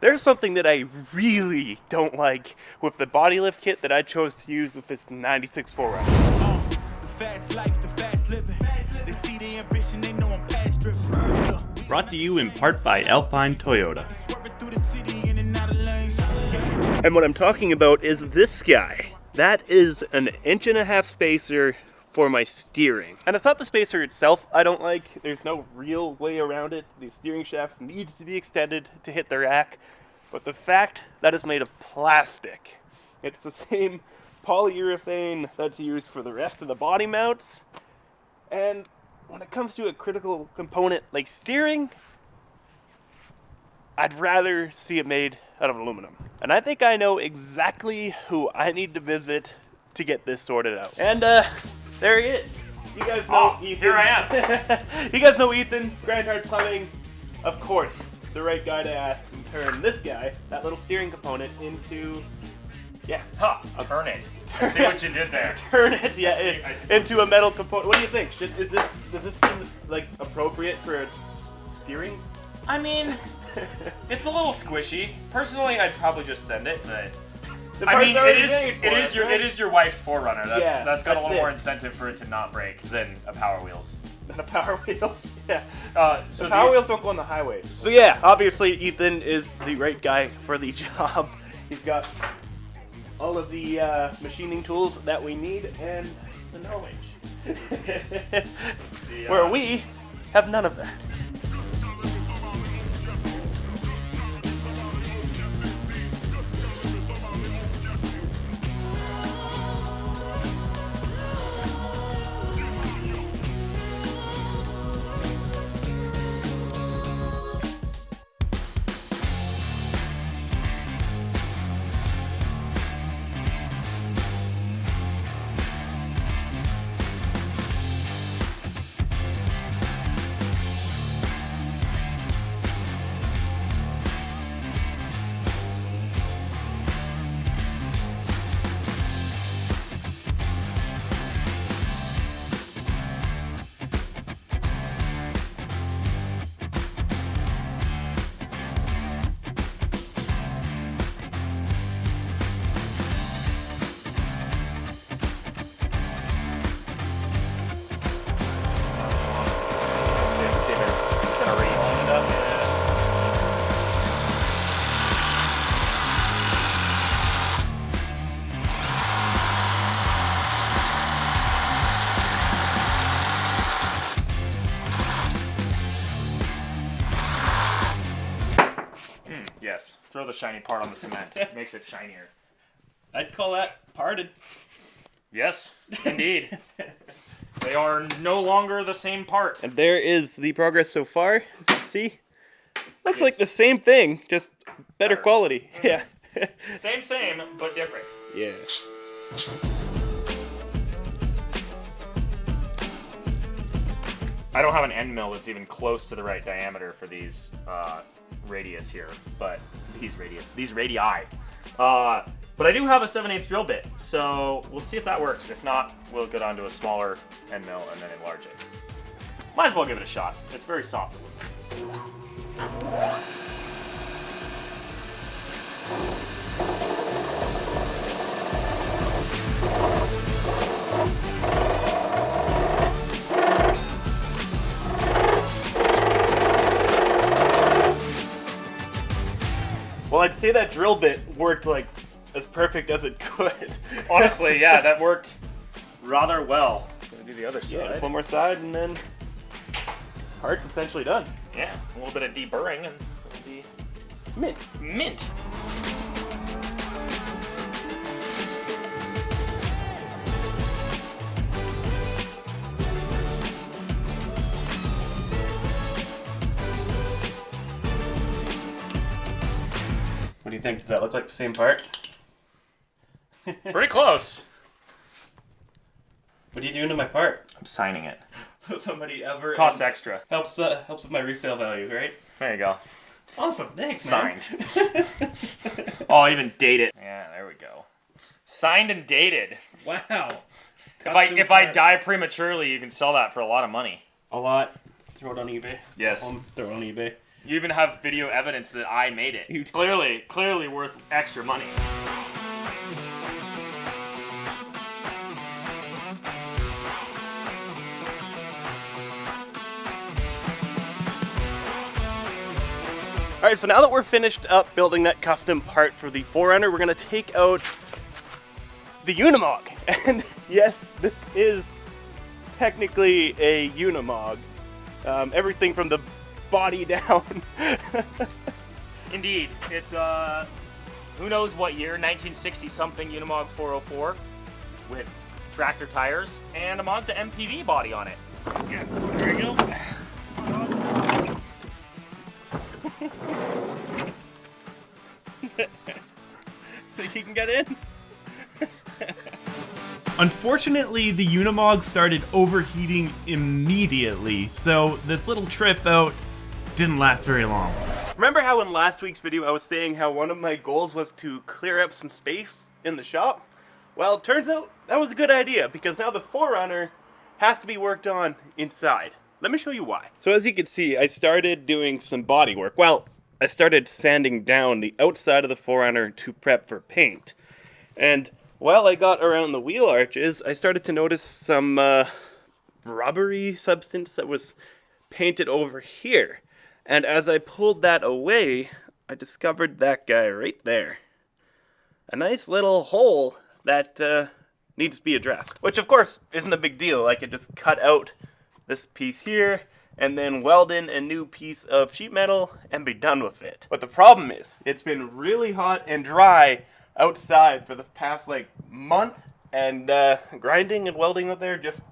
There's something that I really don't like with the body lift kit that I chose to use with this 96 4Runner. The fast life, the fast living. They see the ambition, they know I'm past driven. Brought to you in part by Alpine Toyota. And what I'm talking about is this guy. That is an 1.5 inch spacer for my steering. And it's not the spacer itself I don't like. There's no real way around it. The steering shaft needs to be extended to hit the rack. But the fact that it's made of plastic, it's the same polyurethane that's used for the rest of the body mounts. And when it comes to a critical component like steering, I'd rather see it made out of aluminum. And I think I know exactly who I need to visit to get this sorted out. And there he is. You guys know Ethan. Here I am. You guys know Ethan, Grand Hard Plumbing. Of course, the right guy to ask and turn this guy, that little steering component, into, Turn it. I see what you did there. Turn it, I see. into a metal component. What do you think? Does this seem like appropriate for a steering? I mean, it's a little squishy. Personally, I'd probably just send it, but I mean, it is your wife's 4Runner. That's got a little more incentive for it to not break than a Power Wheels. Than a Power Wheels? Yeah. So the Power Wheels don't go on the highway. So yeah, obviously Ethan is the right guy for the job. He's got all of the machining tools that we need and the knowledge. Where we have none of that. Yes, throw the shiny part on the cement. Makes it shinier. I'd call that parted. Yes, indeed. They are no longer the same part. And there is the progress so far. As you can see, looks like the same thing, just better quality. Yeah. Same, but different. Yeah. I don't have an end mill that's even close to the right diameter for these radius here, but these radii. But I do have a 7/8 drill bit, so we'll see if that works. If not, we'll go down to a smaller end mill and then enlarge it. Might as well give it a shot. It's very soft. Well, I'd say that drill bit worked like as perfect as it could. Honestly, yeah, that worked rather well. Gonna do the other side. Yeah, just one more side, and then part's essentially done. Yeah, a little bit of deburring, and it'll be mint. What do you think? Does that look like the same part? Pretty close. What are you doing to my part? I'm signing it. So somebody ever Costs extra. helps with my resale value, right? There you go. Awesome, thanks, man. Signed. Oh, I'll even date it. Yeah, there we go. Signed and dated. Wow. If I die prematurely, you can sell that for a lot of money. A lot. Throw it on eBay. Yes. Throw it on eBay. You even have video evidence that I made it. Clearly worth extra money. Alright, so now that we're finished up building that custom part for the 4Runner, we're going to take out the Unimog. And yes, this is technically a Unimog. Everything from the body down. Indeed. It's, who knows what year, 1960-something Unimog 404 with tractor tires and a Mazda MPV body on it. Yeah, there we go. Think he can get in? Unfortunately, the Unimog started overheating immediately, so this little trip out didn't last very long. Remember how in last week's video I was saying how one of my goals was to clear up some space in the shop? Well, it turns out that was a good idea, because now the 4Runner has to be worked on inside. Let me show you why. So as you can see, I started doing some body work. Well, I started sanding down the outside of the 4Runner to prep for paint. And while I got around the wheel arches, I started to notice some rubbery substance that was painted over here. And as I pulled that away, I discovered that guy right there. A nice little hole that needs to be addressed. Which of course isn't a big deal. I could just cut out this piece here and then weld in a new piece of sheet metal and be done with it. But the problem is, it's been really hot and dry outside for the past like month, and grinding and welding up there just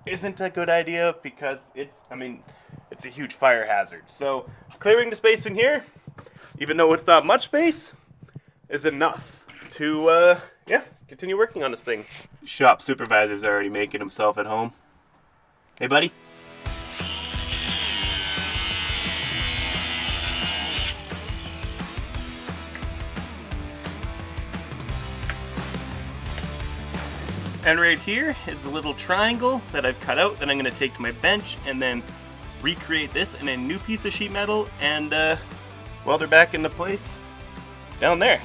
isn't a good idea because it's a huge fire hazard. So clearing the space in here, even though it's not much space, is enough to continue working on this thing. Shop supervisor's already making himself at home. Hey buddy. And right here is the little triangle that I've cut out that I'm going to take to my bench and then recreate this in a new piece of sheet metal and weld her back into place down there.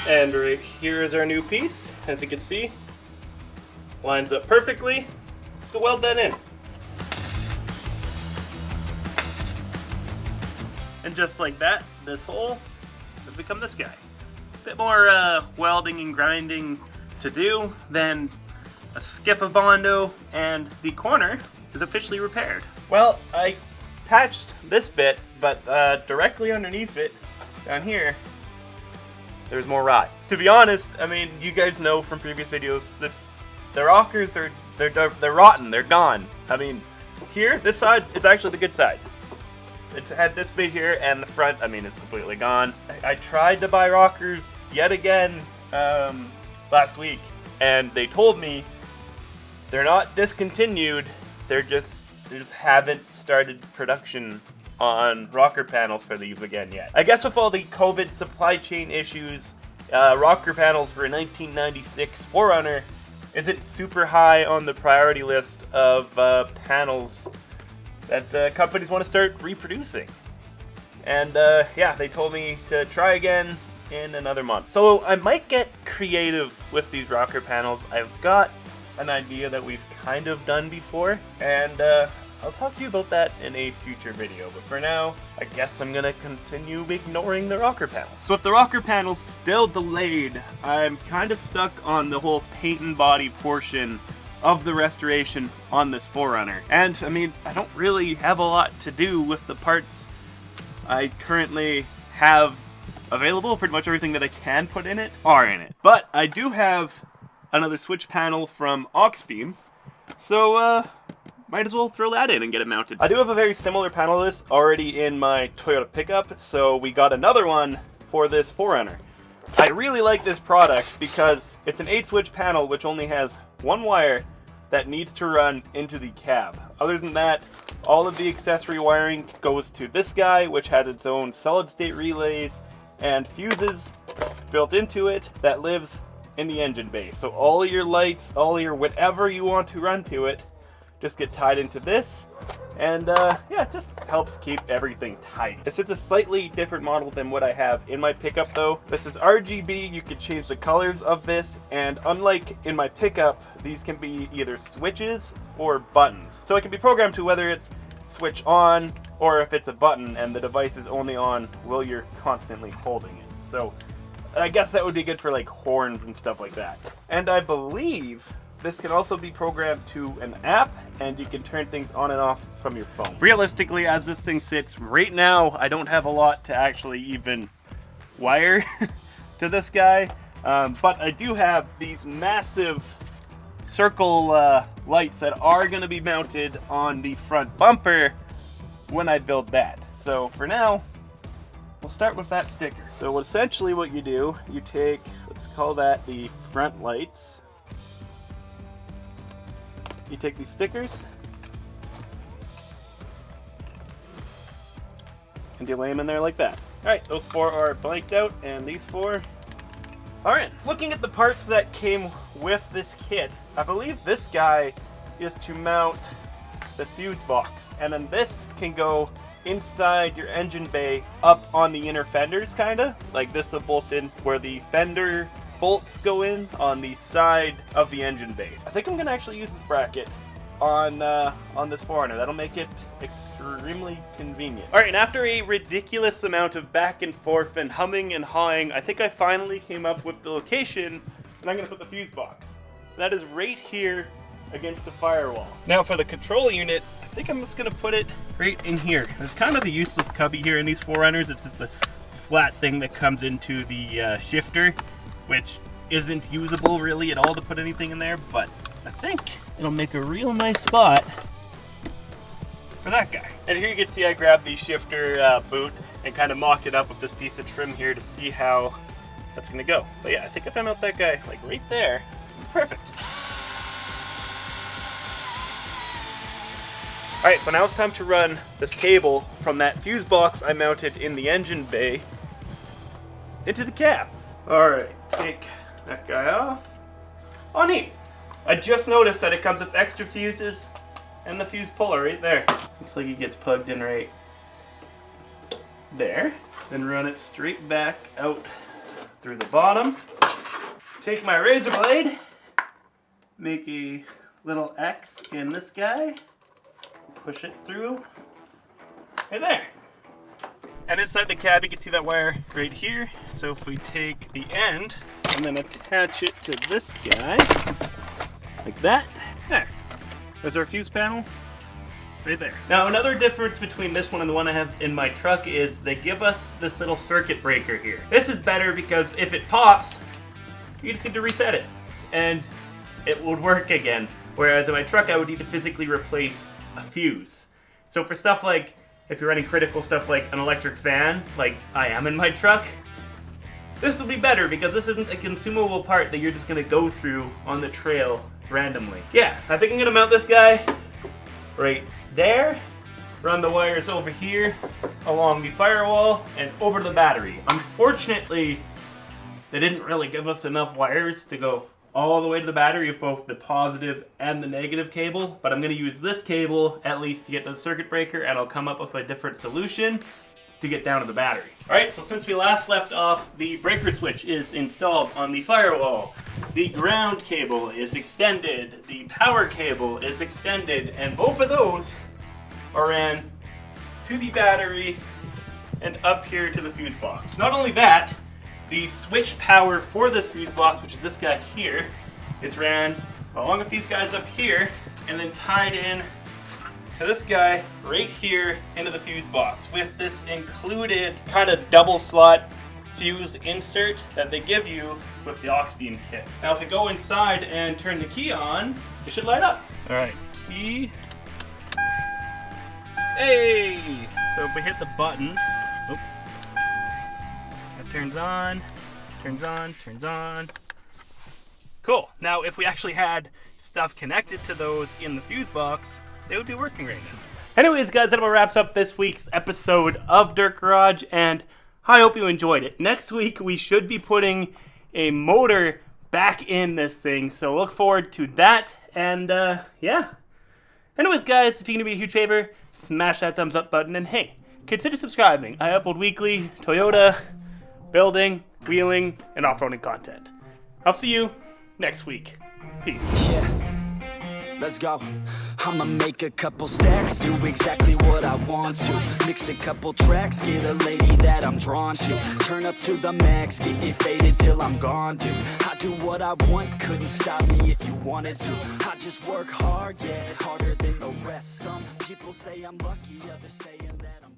And right here is our new piece. As you can see, lines up perfectly. Let's go weld that in. And just like that, this hole has become this guy. A bit more welding and grinding to do than a skiff of Bondo, and the corner is officially repaired. Well, I patched this bit, but directly underneath it, down here, there's more rot. To be honest, I mean, you guys know from previous videos, the rockers they're rotten, they're gone. I mean, here, this side, it's actually the good side. It's had this bit here, and the front, I mean, it's completely gone. I tried to buy rockers yet again last week, and they told me they're not discontinued. They just haven't started production on rocker panels for these again yet. I guess with all the COVID supply chain issues, rocker panels for a 1996 4Runner isn't super high on the priority list of panels that companies want to start reproducing. And yeah, they told me to try again in another month. So I might get creative with these rocker panels. I've got an idea that we've kind of done before, and I'll talk to you about that in a future video. But for now, I guess I'm gonna continue ignoring the rocker panels. So if the rocker panel's still delayed, I'm kind of stuck on the whole paint and body portion of the restoration on this 4Runner. And I mean, I don't really have a lot to do with the parts I currently have available. Pretty much everything that I can put in it are in it. But I do have another switch panel from Oxbeam, so might as well throw that in and get it mounted. I do have a very similar panel to this already in my Toyota pickup, so we got another one for this 4Runner. I really like this product because it's an 8-switch panel which only has one wire that needs to run into the cab. Other than that, all of the accessory wiring goes to this guy, which has its own solid-state relays and fuses, built into it that lives in the engine bay. So all your lights, all your whatever you want to run to it, just get tied into this. And yeah, it just helps keep everything tight. It's a slightly different model than what I have in my pickup though. This is RGB, you can change the colors of this, and unlike in my pickup, these can be either switches or buttons. So it can be programmed to whether it's switch on or if it's a button and the device is only on while you're constantly holding it. So I guess that would be good for like horns and stuff like that. And I believe this can also be programmed to an app, and you can turn things on and off from your phone. Realistically, as this thing sits right now, I don't have a lot to actually even wire to this guy, but I do have these massive circle lights that are going to be mounted on the front bumper when I build that. So for now, we'll start with that sticker. So essentially what you do, you take, let's call that the front lights. You take these stickers and you lay them in there like that. Alright, those 4 are blanked out and these 4 are in. Looking at the parts that came with this kit, I believe this guy is to mount the fuse box, and then this can go inside your engine bay up on the inner fenders, kinda. Like this will bolt in where the fender bolts go in on the side of the engine base. I think I'm gonna actually use this bracket on this 4Runner. That'll make it extremely convenient. All right, and after a ridiculous amount of back and forth and humming and hawing, I think I finally came up with the location, and I'm gonna put the fuse box. That is right here against the firewall. Now for the control unit, I think I'm just gonna put it right in here. It's kind of the useless cubby here in these 4Runners. It's just a flat thing that comes into the shifter, which isn't usable really at all to put anything in there, but I think it'll make a real nice spot for that guy. And here you can see I grabbed the shifter boot and kind of mocked it up with this piece of trim here to see how that's gonna go. But yeah, I think if I mount that guy like right there, perfect. All right, so now it's time to run this cable from that fuse box I mounted in the engine bay into the cab. All right, take that guy off. Oh, neat. I just noticed that it comes with extra fuses and the fuse puller right there. Looks like it gets plugged in right there. Then run it straight back out through the bottom. Take my razor blade, make a little X in this guy, push it through right there. And inside the cab, you can see that wire right here. So if we take the end and then attach it to this guy, like that, there. There's our fuse panel right there. Now another difference between this one and the one I have in my truck is they give us this little circuit breaker here. This is better because if it pops, you just need to reset it and it would work again. Whereas in my truck, I would need to physically replace a fuse. So for stuff like, if you're running critical stuff like an electric fan, like I am in my truck, this will be better because this isn't a consumable part that you're just gonna go through on the trail randomly. Yeah, I think I'm gonna mount this guy right there, run the wires over here along the firewall and over to the battery. Unfortunately, they didn't really give us enough wires to go all the way to the battery of both the positive and the negative cable, but I'm going to use this cable at least to get to the circuit breaker, and I'll come up with a different solution to get down to the battery. Alright, so since we last left off, the breaker switch is installed on the firewall. The ground cable is extended, the power cable is extended, and both of those are ran to the battery and up here to the fuse box. Not only that, the switch power for this fuse box, which is this guy here, is ran along with these guys up here and then tied in to this guy right here into the fuse box with this included kind of double slot fuse insert that they give you with the aux beam kit. Now if we go inside and turn the key on, it should light up. All right, key. Hey! So if we hit the buttons, that turns on, turns on, turns on. Cool. Now, if we actually had stuff connected to those in the fuse box, they would be working right now. Anyways, guys, that about wraps up this week's episode of Dirt Garage, and I hope you enjoyed it. Next week, we should be putting a motor back in this thing, so look forward to that. And, yeah. Anyways, guys, if you can do me a huge favor, smash that thumbs up button, and hey, consider subscribing. I upload weekly Toyota, building, wheeling, and off-roading content. I'll see you next week. Peace. Yeah, let's go. I'ma make a couple stacks, do exactly what I want to. Mix a couple tracks, get a lady that I'm drawn to. Turn up to the max, get me faded till I'm gone, dude. I do what I want, couldn't stop me if you wanted to. I just work hard, yeah, harder than the rest. Some people say I'm lucky, others saying that I'm